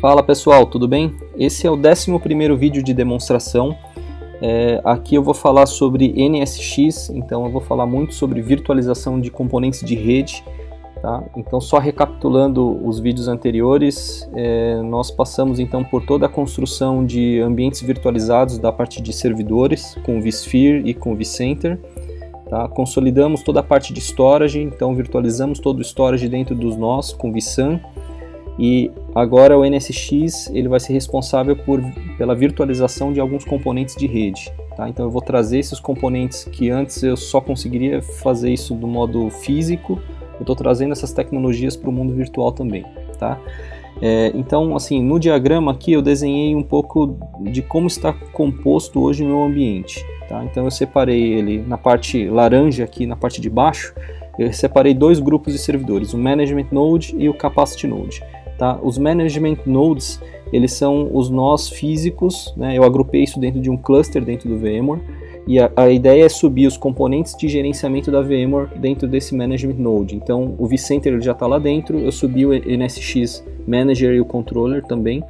Fala pessoal, tudo bem? Esse é o 11º vídeo de demonstração. Aqui eu vou falar sobre NSX, então eu vou falar muito sobre virtualização de componentes de rede. Tá? Então, só recapitulando os vídeos anteriores, nós passamos então por toda a construção de ambientes virtualizados da parte de servidores, com o vSphere e com o vCenter. Tá? Consolidamos toda a parte de storage, então virtualizamos todo o storage dentro dos nós com o vSAN. E agora o NSX ele vai ser responsável pela virtualização de alguns componentes de rede. Tá? Então eu vou trazer esses componentes que antes eu só conseguiria fazer isso do modo físico. Eu estou trazendo essas tecnologias para o mundo virtual também. Tá? Então, assim, no diagrama aqui eu desenhei um pouco de como está composto hoje o meu ambiente. Tá? Então eu separei ele na parte laranja aqui, na parte de baixo, eu separei dois grupos de servidores, o Management Node e o Capacity Node. Tá? Os Management Nodes, eles são os nós físicos, né? Eu agrupei isso dentro de um cluster dentro do VMware, e a ideia é subir os componentes de gerenciamento da VMware dentro desse Management Node. Então o vCenter já está lá dentro, eu subi o NSX Manager e o Controller também,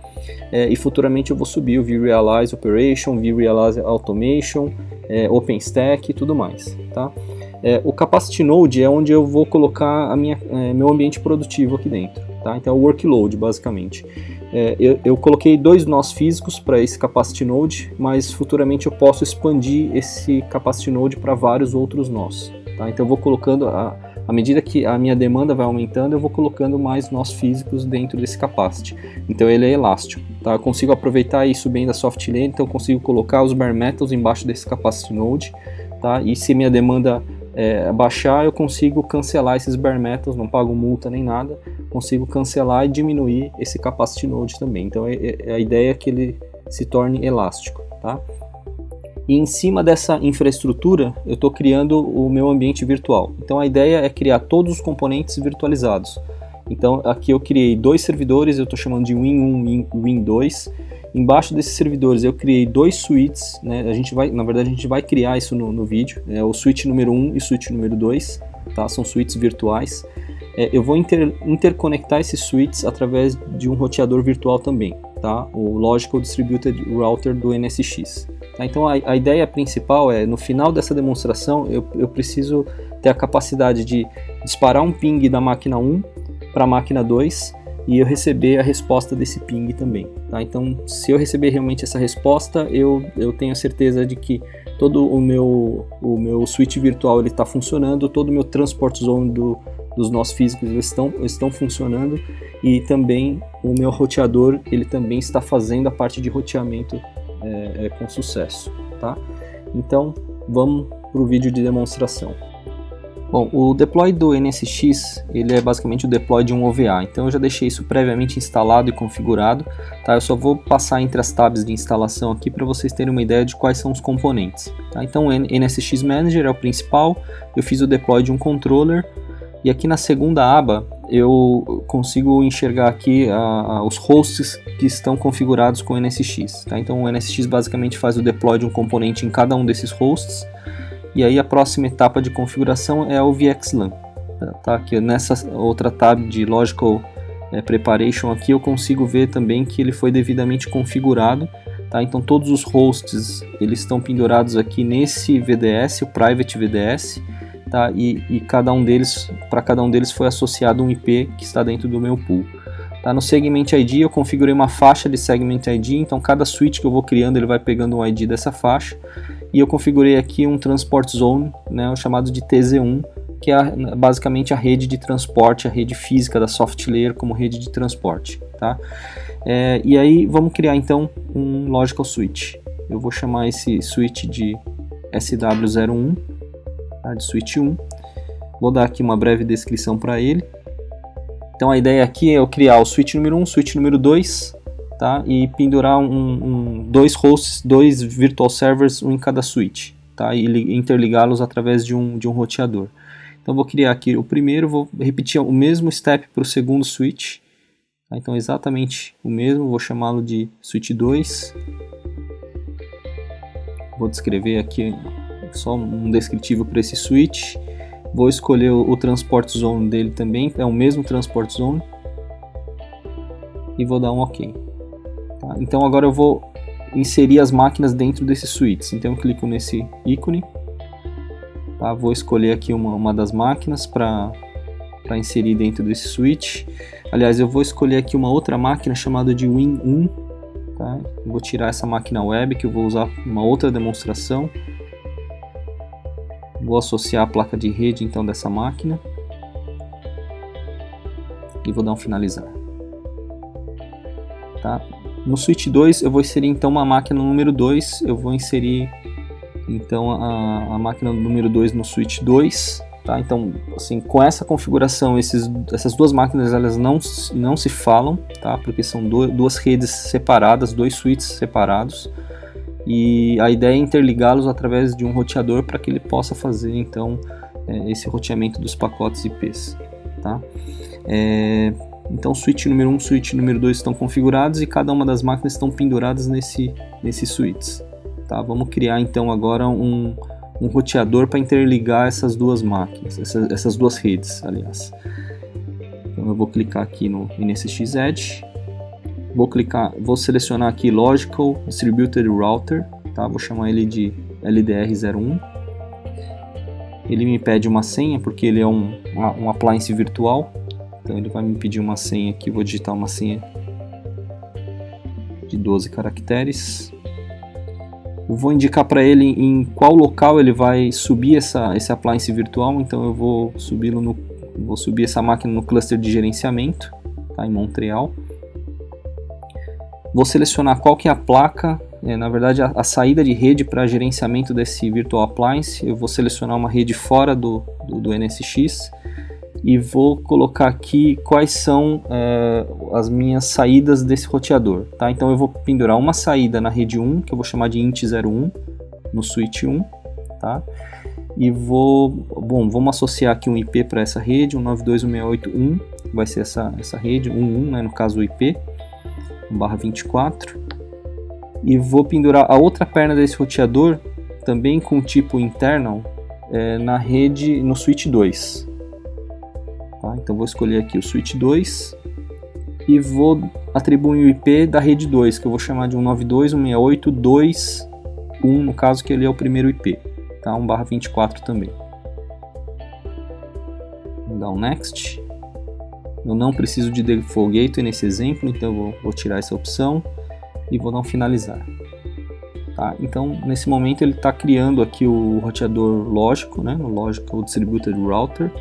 e futuramente eu vou subir o vRealize Operation, vRealize Automation, OpenStack e tudo mais. Tá? O Capacity Node é onde eu vou colocar meu ambiente produtivo aqui dentro. Tá? Então é o workload basicamente. Eu coloquei dois nós físicos para esse Capacity Node, mas futuramente eu posso expandir esse Capacity Node para vários outros nós. Tá? Então eu vou colocando, à medida que a minha demanda vai aumentando, eu vou colocando mais nós físicos dentro desse Capacity. Então ele é elástico. Tá? Eu consigo aproveitar isso bem da soft layer, então eu consigo colocar os bare metals embaixo desse Capacity Node. Tá? E se minha demanda baixar, eu consigo cancelar esses bare metals, não pago multa nem nada, consigo cancelar e diminuir esse Capacity Node também. Então a ideia é que ele se torne elástico. Tá? E em cima dessa infraestrutura eu estou criando o meu ambiente virtual. Então a ideia é criar todos os componentes virtualizados. Então aqui eu criei dois servidores, eu estou chamando de Win1 e Win2. Embaixo desses servidores eu criei dois switches, né? Na verdade a gente vai criar isso no vídeo, o switch número 1 e o switch número 2, tá? São switches virtuais. Eu vou interconectar esses switches através de um roteador virtual também, tá? O Logical Distributed Router do NSX. Tá? Então a ideia principal no final dessa demonstração eu preciso ter a capacidade de disparar um ping da máquina 1 para a máquina 2, e eu receber a resposta desse ping também. Tá? Então, se eu receber realmente essa resposta, eu tenho a certeza de que todo o meu switch virtual está funcionando, todo o meu transport zone dos nós físicos estão funcionando, e também o meu roteador ele também está fazendo a parte de roteamento com sucesso. Tá? Então, vamos para o vídeo de demonstração. Bom, o deploy do NSX ele é basicamente o deploy de um OVA, então eu já deixei isso previamente instalado e configurado. Tá? Eu só vou passar entre as tabs de instalação aqui para vocês terem uma ideia de quais são os componentes. Tá? Então o NSX Manager é o principal, eu fiz o deploy de um controller, e aqui na segunda aba eu consigo enxergar aqui os hosts que estão configurados com o NSX. Tá? Então o NSX basicamente faz o deploy de um componente em cada um desses hosts. E aí a próxima etapa de configuração é o VXLAN. Tá? Aqui nessa outra tab de Logical Preparation aqui eu consigo ver também que ele foi devidamente configurado. Tá? Então todos os hosts eles estão pendurados aqui nesse VDS, o Private VDS. Tá? E para cada um deles foi associado um IP que está dentro do meu pool. Tá? No Segment ID eu configurei uma faixa de Segment ID, então cada switch que eu vou criando ele vai pegando um ID dessa faixa. E eu configurei aqui um Transport Zone, né, chamado de TZ1, que é basicamente a rede de transporte, a rede física da soft layer como rede de transporte. Tá? E aí vamos criar então um Logical Switch. Eu vou chamar esse switch de SW01, tá, de switch 1. Vou dar aqui uma breve descrição para ele. Então a ideia aqui é eu criar o switch número 1, switch número 2, tá? E pendurar dois hosts, dois virtual servers, um em cada switch, tá? E interligá-los através de um roteador. Então vou criar aqui o primeiro, vou repetir o mesmo step para o segundo switch, tá? Então exatamente o mesmo, vou chamá-lo de switch 2. Vou descrever aqui só um descritivo para esse switch. Vou escolher o Transport Zone dele também, é o mesmo Transport Zone. E vou dar um OK. Tá? Então agora eu vou inserir as máquinas dentro desses switches. Então eu clico nesse ícone. Tá? Vou escolher aqui uma das máquinas para inserir dentro desse switch. Aliás, eu vou escolher aqui uma outra máquina chamada de Win1. Tá? Eu vou tirar essa máquina web que eu vou usar uma outra demonstração. Vou associar a placa de rede então dessa máquina. E vou dar um finalizar. Tá? No switch 2 eu vou inserir então uma máquina número 2. Eu vou inserir então a máquina número 2 no switch 2. Tá? Então, assim, com essa configuração, essas duas máquinas elas não se falam, tá? Porque são duas redes separadas, dois switches separados. E a ideia é interligá-los através de um roteador para que ele possa fazer então esse roteamento dos pacotes IPs. Tá? Então switch número 1 e switch número 2 estão configurados e cada uma das máquinas estão penduradas nesses switches. Tá? Vamos criar então agora um roteador para interligar essas duas máquinas, essas duas redes, aliás. Então eu vou clicar aqui no NSX Edge. Vou selecionar aqui Logical Distributed Router, tá? Vou chamar ele de LDR01. Ele me pede uma senha porque ele é um appliance virtual, então ele vai me pedir uma senha aqui. Vou digitar uma senha de 12 caracteres. Eu vou indicar para ele em qual local ele vai subir esse appliance virtual, então eu vou subir essa máquina no cluster de gerenciamento, tá? Em Montreal. Vou selecionar qual que é a placa, na verdade a saída de rede para gerenciamento desse Virtual Appliance. Eu vou selecionar uma rede fora do NSX e vou colocar aqui quais são as minhas saídas desse roteador. Tá? Então eu vou pendurar uma saída na rede 1, que eu vou chamar de int01, no switch 1. Tá? E vamos associar aqui um IP para essa rede, 192.168.1, vai ser essa rede, 11, né, no caso o IP. /24, e vou pendurar a outra perna desse roteador também com tipo internal na rede, no switch 2. Tá? Então vou escolher aqui o switch 2 e vou atribuir o IP da rede 2, que eu vou chamar de 192.168.2.1, no caso que ele é o primeiro IP, tá? 1/24 também. Vou dar um next. Eu não preciso de default gateway nesse exemplo, então eu vou tirar essa opção e vou dar um finalizar. Tá? Então, nesse momento ele está criando aqui o roteador lógico, né? O Logical Distributed Router.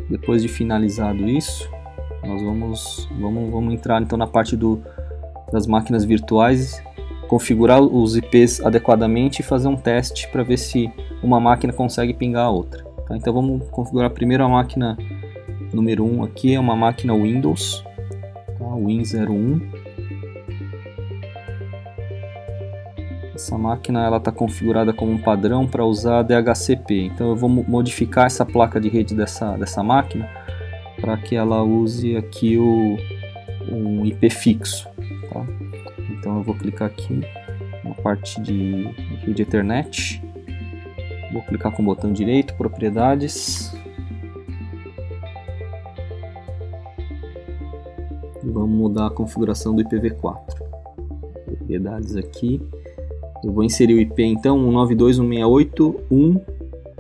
Depois de finalizado isso, nós vamos entrar então na parte das máquinas virtuais, configurar os IPs adequadamente e fazer um teste para ver se uma máquina consegue pingar a outra. Tá? Então vamos configurar primeiro a máquina número 1 aqui, é uma máquina Windows, tá? Win01. Essa máquina ela está configurada como um padrão para usar DHCP, então eu vou modificar essa placa de rede dessa máquina para que ela use aqui um IP fixo. Tá? Então eu vou clicar aqui na parte de rede Ethernet. Vou clicar com o botão direito, propriedades. E vamos mudar a configuração do IPv4. Propriedades aqui. Eu vou inserir o IP então 192.168.1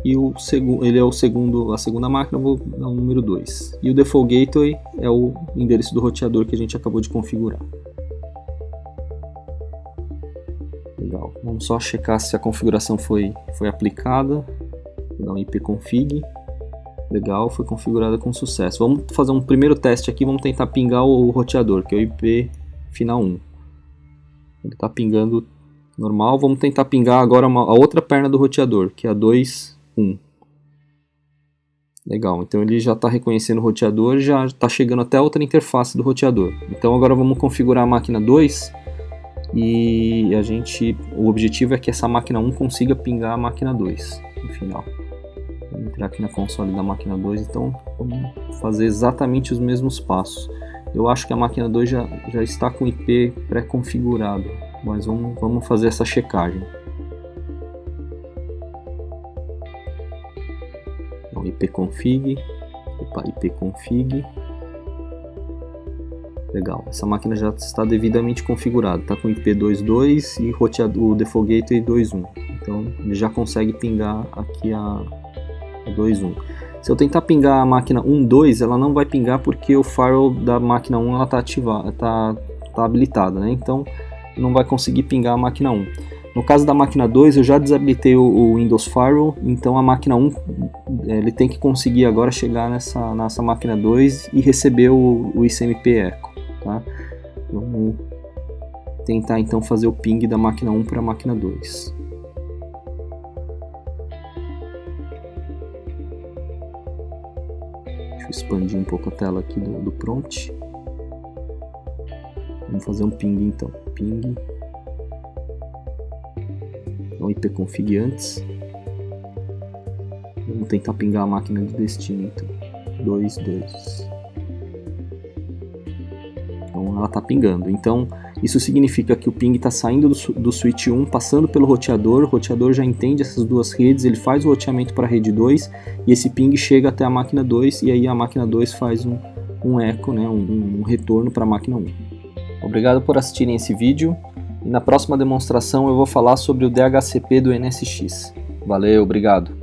e ele é a segunda máquina, eu vou dar o número 2. E o default gateway é o endereço do roteador que a gente acabou de configurar. Legal. Vamos só checar se a configuração foi aplicada. Vou dar um ipconfig. Legal, foi configurada com sucesso. Vamos fazer um primeiro teste aqui, vamos tentar pingar o roteador, que é o IP final 1. Ele está pingando normal. Vamos tentar pingar agora a outra perna do roteador, que é a 2.1. Legal, então ele já está reconhecendo o roteador e já está chegando até a outra interface do roteador. Então agora vamos configurar a máquina 2 e o objetivo é que essa máquina 1 consiga pingar a máquina 2 no final. Vou entrar aqui na console da máquina 2, então vamos fazer exatamente os mesmos passos. Eu acho que a máquina 2 já está com o IP pré-configurado, mas vamos fazer essa checagem. Então ipconfig, ipconfig. Legal, essa máquina já está devidamente configurada, está com IP22 e o Default Gateway 2.1, então ele já consegue pingar aqui a 2.1. Se eu tentar pingar a máquina 1.2, ela não vai pingar porque o firewall da máquina 1 está ativada, está habilitada, né? Então não vai conseguir pingar a máquina 1. No caso da máquina 2, eu já desabilitei o Windows Firewall, então a máquina 1 ele tem que conseguir agora chegar nessa máquina 2 e receber o ICMP Echo. Tá? Vamos tentar então fazer o ping da máquina 1 para a máquina 2. Deixa eu expandir um pouco a tela aqui do prompt. Vamos fazer um ping então. Ping. Então ipconfig antes. Vamos tentar pingar a máquina de destino então. 2.2. Então ela está pingando. Então isso significa que o ping está saindo do switch 1, passando pelo roteador. O roteador já entende essas duas redes, ele faz o roteamento para a rede 2 e esse ping chega até a máquina 2 e aí a máquina 2 faz um eco, né, um retorno para a máquina 1. Obrigado por assistirem esse vídeo e na próxima demonstração eu vou falar sobre o DHCP do NSX. Valeu, obrigado!